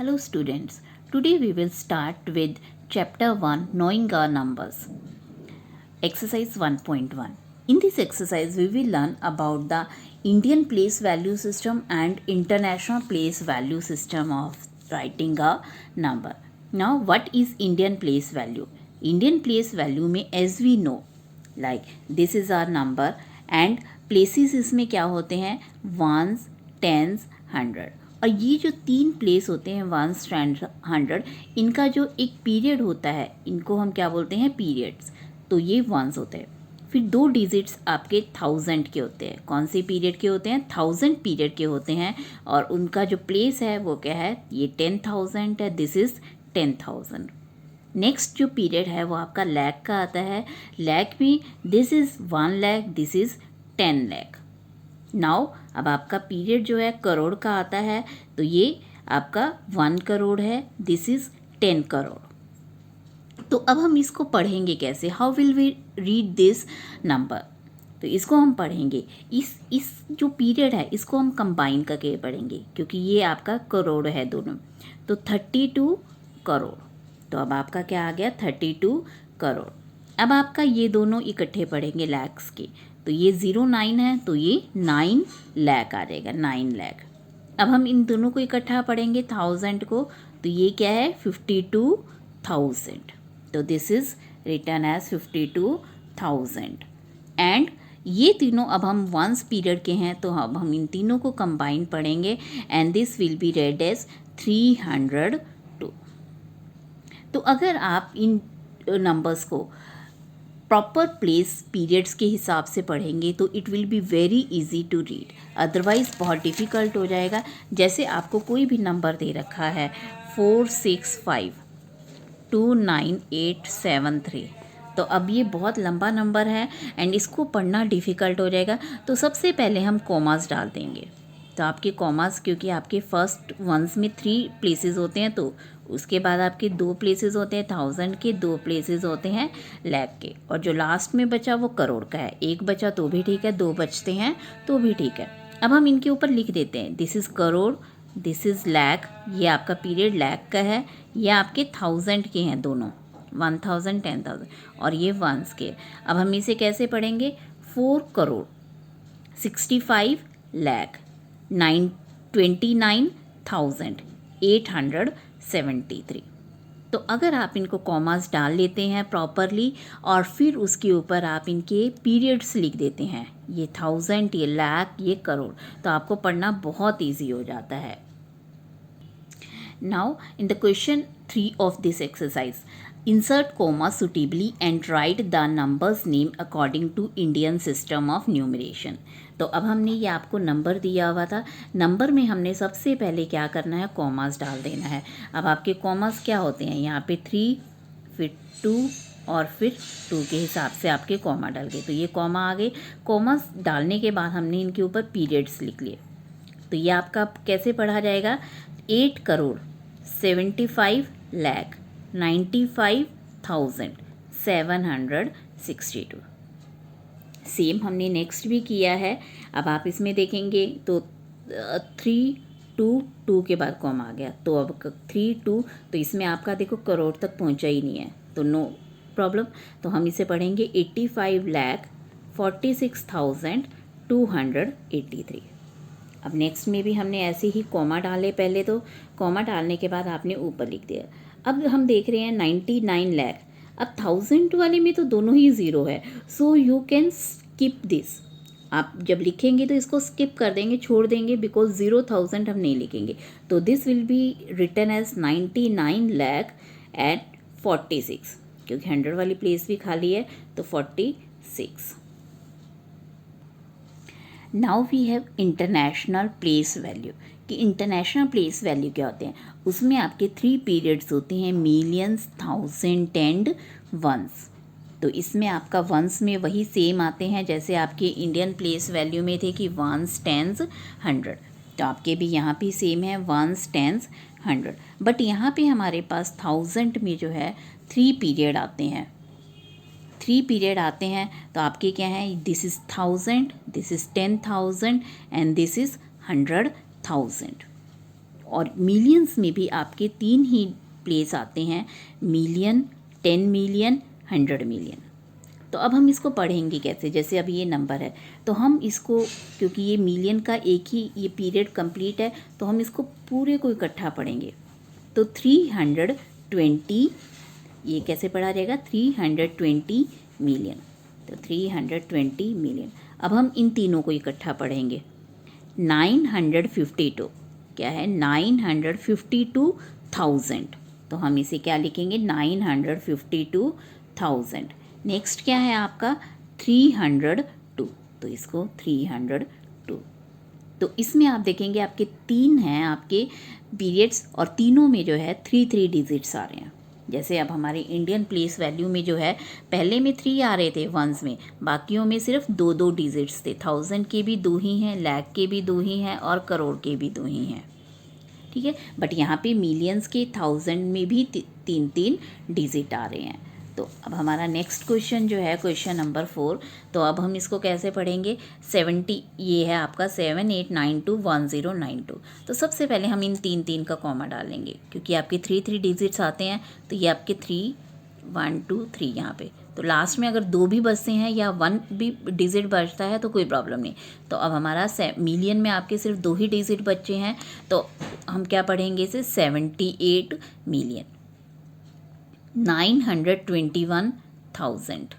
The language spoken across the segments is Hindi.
Hello students, today we will start with chapter 1 Knowing Our Numbers. Exercise 1.1. In this exercise we will learn about the Indian place value system and international place value system of writing a number. Now what is Indian place value? Indian place value में as we know like this is our number and places इसमें क्या होते हैं ones, tens, hundred और ये जो तीन प्लेस होते हैं वंस एंड हंड्रेड इनका जो एक पीरियड होता है इनको हम क्या बोलते हैं पीरियड्स। तो ये वंस होते हैं। फिर दो डिजिट्स आपके थाउजेंड के होते हैं। कौन से पीरियड के होते हैं? 1000 पीरियड के होते हैं और उनका जो प्लेस है वो क्या है? ये 10,000 है। This is 10,000। नेक्स्ट जो पीरियड है वो आपका लैख का आता है। लैख में this is 1 lakh, this is 10 lakh. Now अब आपका पीरियड जो है करोड़ का आता है तो ये आपका 1 करोड़ है। This is 10 crore. तो अब हम इसको पढ़ेंगे कैसे? How will we read this number? तो इसको हम पढ़ेंगे इस जो पीरियड है इसको हम कंबाइन करके पढ़ेंगे क्योंकि ये आपका करोड़ है दोनों। तो 32 करोड़। तो अब आपका क्या आ गया? 32 करोड़। अब आपका ये दोनों इकट्ठे पढ़ेंगे लैक्स के। तो ये 09 है तो ये 9 लाख आ जाएगा, 9 लाख। अब हम इन दोनों को इकट्ठा पढ़ेंगे 1000 को। तो ये क्या है? 52,000। तो this is written as 52,000। And ये तीनों अब हम वंस पीरियड के हैं तो अब हम इन तीनों को कंबाइन पढ़ेंगे and this will be read as 302। तो अगर आप इन नंबर्स को प्रॉपर प्लेस पीरियड्स के हिसाब से पढ़ेंगे तो it will be very easy to read, otherwise बहुत डिफ़िकल्ट हो जाएगा। जैसे आपको कोई भी नंबर दे रखा है 465297873, तो अब ये बहुत लंबा नंबर है एंड इसको पढ़ना डिफ़िकल्ट हो जाएगा। तो सबसे पहले हम कॉमास डाल देंगे। तो आपके कॉमास क्योंकि आपके फर्स्ट वंस में 3 प्लेसेस होते हैं तो उसके बाद आपके 2 प्लेसेस होते हैं 1000 के, 2 प्लेसेस होते हैं लाख के और जो लास्ट में बचा वो करोड़ का है। एक बचा तो भी ठीक है, 2 बचते हैं तो भी ठीक है। अब हम इनके ऊपर लिख देते हैं this is crore, this is lakh. ये आपका पीरियड लाख का है, ये आपके 1000 के हैं दोनों, 1000 10,000 और ये वंस के। अब हम इसे कैसे पढ़ेंगे? 4 करोड़ 65 लाख 29,873। तो अगर आप इनको कॉमास डाल लेते हैं प्रॉपरली और फिर उसके ऊपर आप इनके पीरियड्स लिख देते हैं, ये 1000, ये लाख, ये करोड़, तो आपको पढ़ना बहुत इजी हो जाता है। Now in the question 3 of this exercise, insert comma suitably and write the numbers name according to Indian system of numeration. तो अब हमने ये आपको नंबर दिया हुआ था। नंबर में हमने सबसे पहले क्या करना है? कॉमास डाल देना है। अब आपके कॉमास क्या होते हैं? यहाँ पे 3 फिर 2 और फिर 2 के हिसाब से आपके कॉमा डल गए। तो ये कॉमा आ गए। कॉमास डालने के बाद हमने इनके ऊपर पीरियड्स लिख लिए। तो ये आपका कैसे पढ़ा जाएगा? 8 करोड़ 75 लाख 95,762। सेम हमने नेक्स्ट भी किया है। अब आप इसमें देखेंगे तो 3 2 2 के बाद कॉमा आ गया तो अब 3 2, तो इसमें आपका देखो करोड़ तक पहुंचा ही नहीं है तो नो प्रॉब्लम। तो हम इसे पढ़ेंगे 85 लाख 46,283। अब नेक्स्ट में भी हमने ऐसे ही कॉमा डाले। पहले तो कॉमा डालने के बाद आपने ऊपर लिख दिया। अब हम देख रहे हैं 99 लाख। अब 1000 वाले में तो दोनों ही ज़ीरो है, so you can skip this. आप जब लिखेंगे तो इसको स्किप कर देंगे, छोड़ देंगे, बिकॉज 0,000 हम नहीं लिखेंगे। तो this will be written as 99 lakh eight 46, क्योंकि 100 वाली प्लेस भी खाली है तो 46। Now we have international place value. कि इंटरनेशनल प्लेस वैल्यू क्या होते हैं? उसमें आपके 3 पीरियड्स होते हैं, मिलियंस, 1000 एंड वंस। तो इसमें आपका वंस में वही सेम आते हैं जैसे आपके इंडियन प्लेस वैल्यू में थे कि वंस, टेंस, 100। तो आपके भी यहाँ पे सेम है वंस, टेंस, 100। बट यहाँ पे हमारे पास 1000 में जो है 3 पीरियड आते हैं, 3 पीरियड आते हैं। तो आपके क्या हैं? This is 1000, this is 10,000 and this is 100,000। और मिलियंस में भी आपके 3 ही प्लेस आते हैं, मिलियन, 10 मिलियन, 100 मिलियन। तो अब हम इसको पढ़ेंगे कैसे, जैसे अभी ये नंबर है तो हम इसको, क्योंकि ये मिलियन का एक ही ये पीरियड कंप्लीट है तो हम इसको पूरे को इकट्ठा पढ़ेंगे। तो 320, ये कैसे पढ़ा जाएगा, 320 मिलियन, तो 320 मिलियन। अब हम इन तीनों को इकट्ठा पढ़ेंगे। 952, क्या है, 952,000, तो हम इसे क्या लिखेंगे, 952,000। नेक्स्ट क्या है आपका 302, तो इसको 302। तो इसमें आप देखेंगे आपके 3 हैं आपके पीरियड्स और तीनों में जो है 3 डिजिट्स आ रहे हैं। जैसे अब हमारे इंडियन प्लेस वैल्यू में जो है पहले में 3 आ रहे थे वंस में, बाकियों में सिर्फ 2 डिजिट्स थे। 1000 के भी 2 ही हैं, लाख के भी 2 ही हैं और करोड़ के भी 2 ही हैं, ठीक है। बट यहाँ पे मिलियंस के 1000 में भी 3 डिजिट आ रहे हैं। तो अब हमारा नेक्स्ट क्वेश्चन जो है क्वेश्चन नंबर 4, तो अब हम इसको कैसे पढ़ेंगे। 70, ये है आपका 78921092। तो सबसे पहले हम इन 3 का कॉमा डालेंगे, क्योंकि आपके 3 डिजिट्स आते हैं, तो ये आपके 3 1 2 3 यहाँ पे। तो लास्ट में अगर 2 भी बचते हैं या 1 भी डिजिट बचता है तो कोई प्रॉब्लम नहीं। तो अब हमारा मिलियन में आपके सिर्फ 2 ही डिजिट बचे हैं, तो हम क्या पढ़ेंगे इसे, 78 मिलियन, 921,000।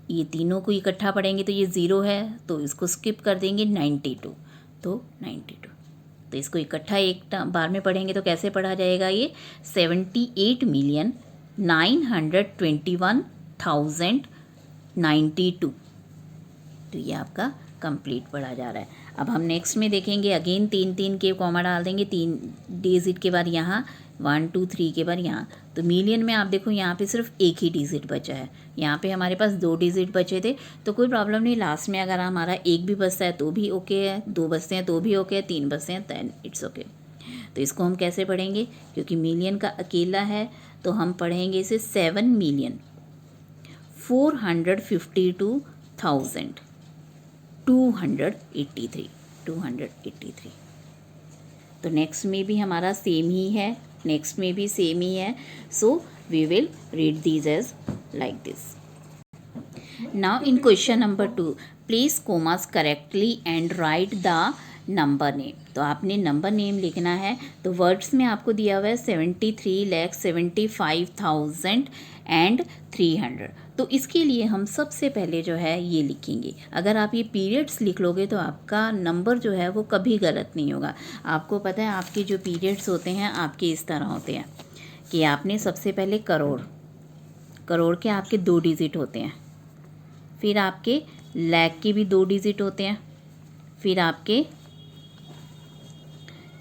ये तीनों को इकट्ठा पढ़ेंगे तो ये 0 है, तो इसको स्किप कर देंगे, 92, तो 92। तो इसको इकट्ठा एक बार में पढ़ेंगे तो कैसे पढ़ा जाएगा, ये 78 मिलियन 921,092। तो ये आपका कंप्लीट पढ़ा जा रहा है। अब हम नेक्स्ट में देखेंगे, अगेन 3 के कॉमा डाल देंगे, 3 डिजिट के बाद यहाँ 1 2 3 के बाद यहाँ। तो मिलियन में आप देखो यहाँ पे सिर्फ एक ही डिजिट बचा है, यहाँ पे हमारे पास 2 डिजिट बचे थे, तो कोई प्रॉब्लम नहीं। लास्ट में अगर हमारा एक भी बचता है तो भी ओके है, 2 बचते हैं तो भी ओके है, 3 बचते हैं देन इट्स ओके। तो इसको हम कैसे पढ़ेंगे, क्योंकि मिलियन का अकेला है तो हम पढ़ेंगे इसे 7,452,283। तो नेक्स्ट में भी हमारा सेम ही है, नेक्स्ट में भी सेम ही है। So we will read these as like this. Now in question number 2, place commas correctly and write the number name. तो आपने नंबर नेम लिखना है, तो वर्ड्स में आपको दिया हुआ है 73,75,300। तो इसके लिए हम सबसे पहले जो है ये लिखेंगे। अगर आप ये पीरियड्स लिख लोगे तो आपका नंबर जो है वो कभी गलत नहीं होगा। आपको पता है आपके जो पीरियड्स होते हैं आपके इस तरह होते हैं कि आपने सबसे पहले करोड़ के आपके 2 डिजिट होते हैं, फिर आपके लाख के भी 2 डिजिट होते हैं, फिर आपके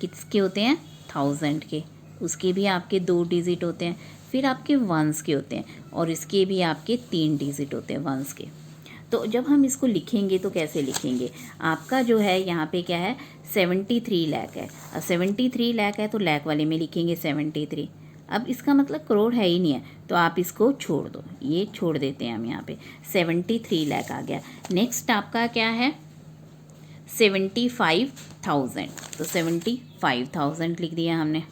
किसके होते हैं, 1000 के, उसके भी आपके 2 डिजिट होते हैं, फिर आपके वंस के होते हैं और इसके भी आपके 3 डिजिट होते हैं वंस के। तो जब हम इसको लिखेंगे तो कैसे लिखेंगे, आपका जो है यहाँ पे क्या है 73 लाख है, अब 73 लाख है तो लाख वाले में लिखेंगे 73। अब इसका मतलब करोड़ है ही नहीं है तो आप इसको छोड़ दो, ये छोड़ देते हैं हम, यहाँ पे 73 लाख आ गया। नेक्स्ट आपका क्या है 75,000, तो 75,000 लिख दिया हमने,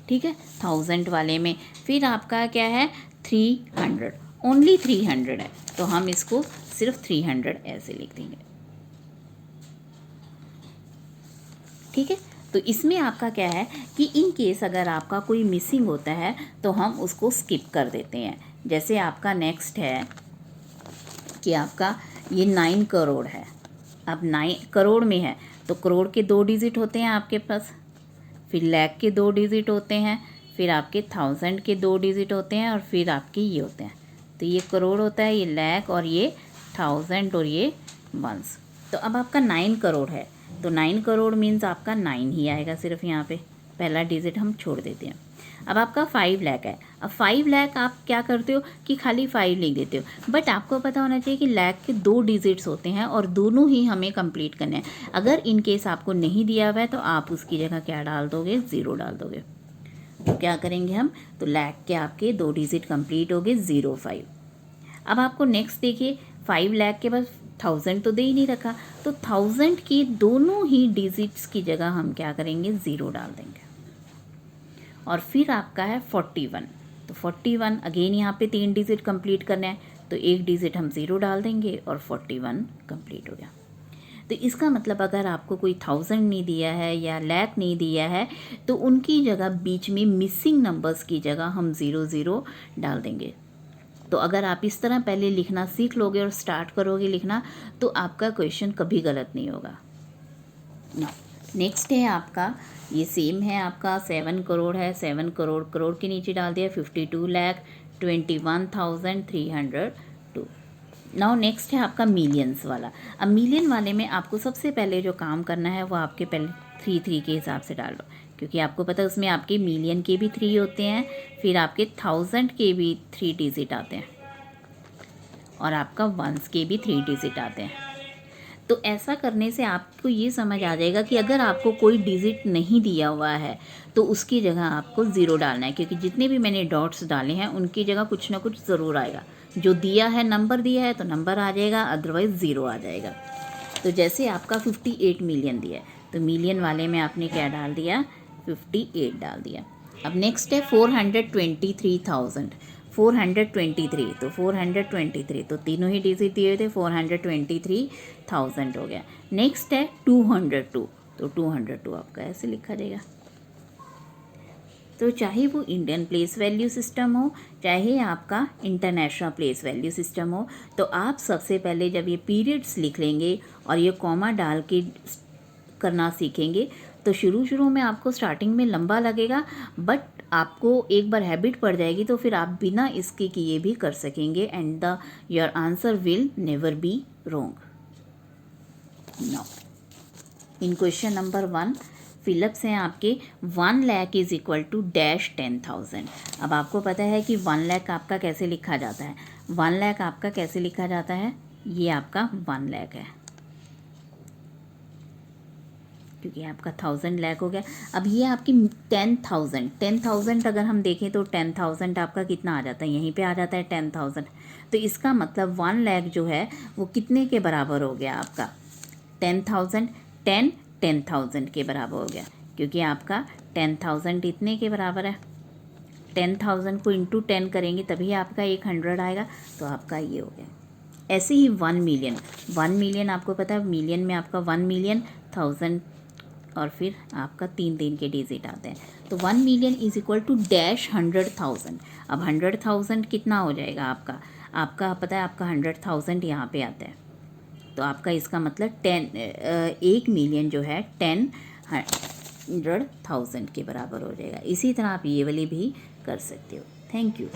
ठीक है। 1000 वाले में फिर आपका क्या है 300, ओनली 300 है तो हम इसको सिर्फ 300 ऐसे लिख देंगे, ठीक है। तो इसमें आपका क्या है कि इन केस अगर आपका कोई मिसिंग होता है तो हम उसको स्किप कर देते हैं। जैसे आपका नेक्स्ट है कि आपका ये 9 करोड़ है, अब 9 करोड़ में है तो करोड़ के 2 डिजिट होते हैं आपके पास, फिर लाख के 2 डिजिट होते हैं, फिर आपके 1000 के 2 डिजिट होते हैं और फिर आपके ये होते हैं। तो ये करोड़ होता है, ये लाख और ये 1000 और ये वंस। तो अब आपका 9 करोड़ है तो 9 करोड़ मीन्स आपका 9 ही आएगा, सिर्फ यहाँ पे पहला डिजिट हम छोड़ देते हैं। अब आपका 5 लाख है, अब 5 लाख आप क्या करते हो कि खाली 5 लिख देते हो, बट आपको पता होना चाहिए कि लाख के 2 डिजिट्स होते हैं और दोनों ही हमें कंप्लीट करने हैं। अगर इन केस आपको नहीं दिया हुआ है तो आप उसकी जगह क्या डाल दोगे, 0 डाल दोगे। तो क्या करेंगे हम, तो लाख के आपके 2 डिजिट कंप्लीट हो गए 05। अब आपको नेक्स्ट देखिए 5 लाख के बाद 1000 तो दे ही नहीं रखा, तो 1000 की दोनों ही डिजिट्स की जगह हम क्या करेंगे, 0 डाल देंगे। और फिर आपका है 41, तो 41 अगेन यहाँ पे 3 डिजिट कंप्लीट करना है, तो एक डिजिट हम 0 डाल देंगे और 41 कंप्लीट हो गया। तो इसका मतलब अगर आपको कोई 1000 नहीं दिया है या लाख नहीं दिया है, तो उनकी जगह बीच में मिसिंग नंबर्स की जगह हम 00 डाल देंगे। तो अगर आप इस तरह पहले लिखना सीख लोगे और स्टार्ट करोगे लिखना, तो आपका क्वेश्चन कभी गलत नहीं होगा। नेक्स्ट है आपका, ये सेम है आपका 7 करोड़ है, 7 करोड़, करोड़ के नीचे डाल दिया 52,21,302। नाउ नेक्स्ट है आपका मिलियंस वाला। अब मिलियन वाले में आपको सबसे पहले जो काम करना है वो आपके पहले 3 के हिसाब से डाल लो, क्योंकि आपको पता है उसमें आपके मिलियन के भी 3 होते हैं, फिर आपके 1000 के भी 3 डिजिट आते हैं और आपका वंस के भी 3 डिजिट आते हैं। तो ऐसा करने से आपको ये समझ आ जाएगा कि अगर आपको कोई डिजिट नहीं दिया हुआ है तो उसकी जगह आपको 0 डालना है, क्योंकि जितने भी मैंने डॉट्स डाले हैं उनकी जगह कुछ ना कुछ ज़रूर आएगा। जो दिया है नंबर दिया है तो नंबर आ जाएगा, अदरवाइज़ 0 आ जाएगा। तो जैसे आपका 58 मिलियन दिया है, तो मिलियन वाले में आपने क्या डाल दिया, 58 डाल दिया। अब नेक्स्ट है 423,000, 423, तो 423 तो तीनों ही डिजिट दिए थे, 423,000 हो गया। नेक्स्ट है 202, तो 202 आपका ऐसे लिखा जाएगा। तो चाहे वो इंडियन प्लेस वैल्यू सिस्टम हो, चाहे आपका इंटरनेशनल प्लेस वैल्यू सिस्टम हो, तो आप सबसे पहले जब ये पीरियड्स लिख लेंगे और ये कॉमा डाल के करना सीखेंगे, तो शुरू में आपको स्टार्टिंग में लंबा लगेगा, बट आपको एक बार हैबिट पड़ जाएगी तो फिर आप बिना इसके किए भी कर सकेंगे, and your answer will never be wrong. Now in question number 1 fill ups हैं आपके 1 lakh is equal to dash 10,000। अब आपको पता है कि 1 लाख आपका कैसे लिखा जाता है, 1 लाख आपका कैसे लिखा जाता है, ये आपका 1 लाख है, क्योंकि आपका 1000 लाख हो गया। अब ये आपकी 10,000 अगर हम देखें तो 10,000 आपका कितना आ जाता है, यहीं पे आ जाता है 10,000। तो इसका मतलब 1 लाख जो है वो कितने के बराबर हो गया आपका, 10,000, 10,000 के बराबर हो गया, क्योंकि आपका 10,000 इतने के बराबर है। 10,000 को इंटू 10 करेंगे तभी आपका 100 आएगा, तो आपका ये हो गया। ऐसे ही 1 मिलियन, 1 मिलियन आपको पता है मिलियन में आपका 1 मिलियन 1000 और फिर आपका 3 के डिजिट आते हैं, तो 1 million is equal to dash 100,000। अब 100,000 कितना हो जाएगा आपका, आपका पता है आपका 100,000 यहाँ पे आता है, तो आपका इसका मतलब 1 मिलियन जो है 10,000 के बराबर हो जाएगा। इसी तरह आप ये वाली भी कर सकते हो। Thank you.